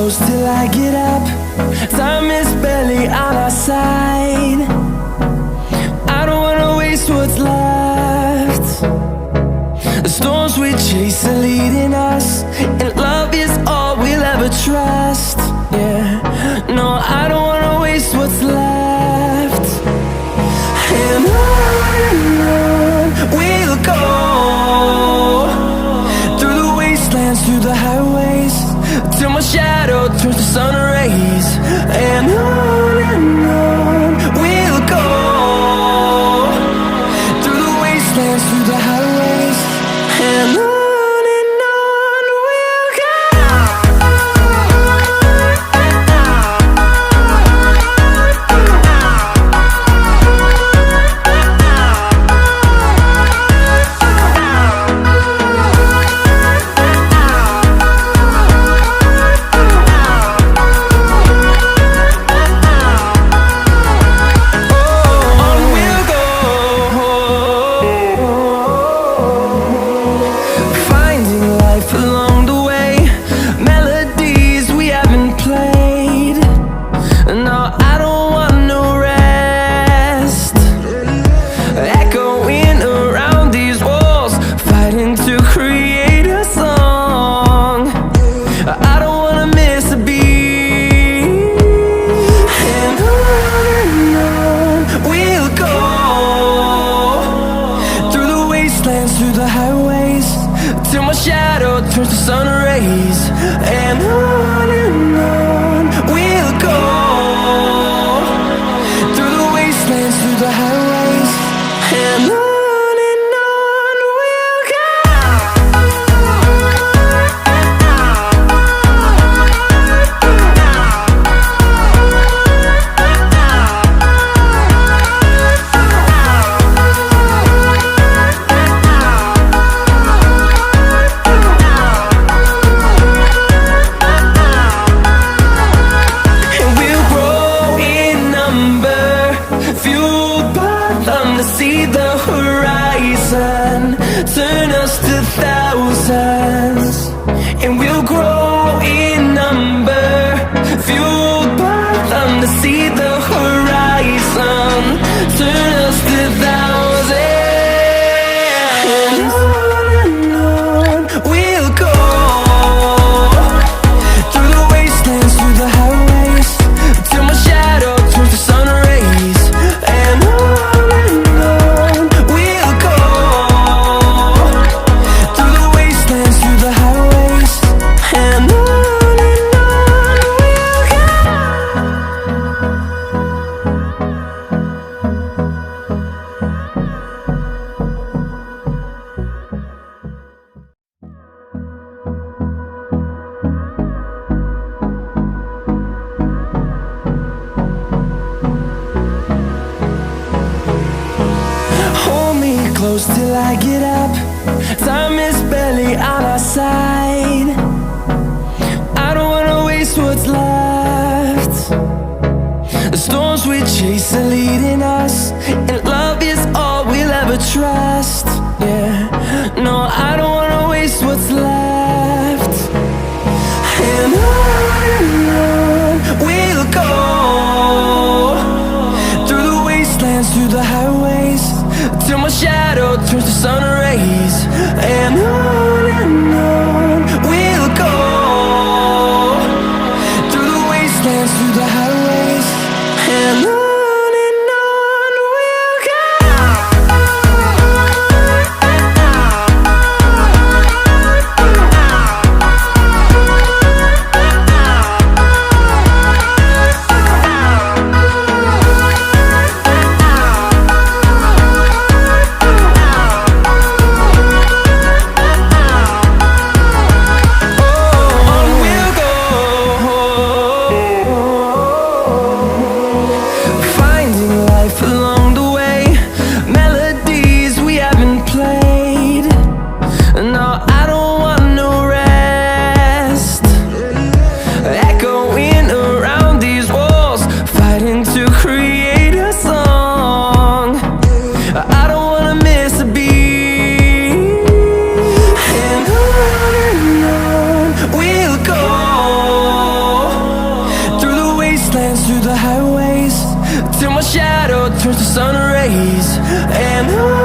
close till I get up. Time is barely on our side. I don't wanna waste what's left. The storms we chase are leading us, and love is all we'll ever trust. Yeah, no, I don't wanna waste what's left. And on we'll go, through the wastelands, through the highways, till my shadow turns to sun rays. And on we'll go, through the wastelands, through the highways, and on we'll go. Along the way, melodies we haven't played. No, I don't want no rest. Echoing around these walls, fighting to create a song. I don't wanna miss a beat. And on we'll go, through the wastelands, through the highways, till my shadow turns to sun rays. And on we'll go, through the wastelands, through the highways, and on we'll go. See the horizon, turn us to thousands, and we'll grow in number, fueled by them. To see the horizon, turn us to thousands, and on we'll go, through the wastelands, through the highways, till my shadow turns to sun rays. And close till I get up. Time is barely on our side. I don't wanna waste what's left. The storms we chase are leading us, and love is all we'll ever trust. Yeah, no, I don't wanna waste what's left. And on we'll go, through the wastelands, through the highways, till my shadow turns to sun rays. And on we'll go, through the wastelands, through the highways, and on we'll go. praise. And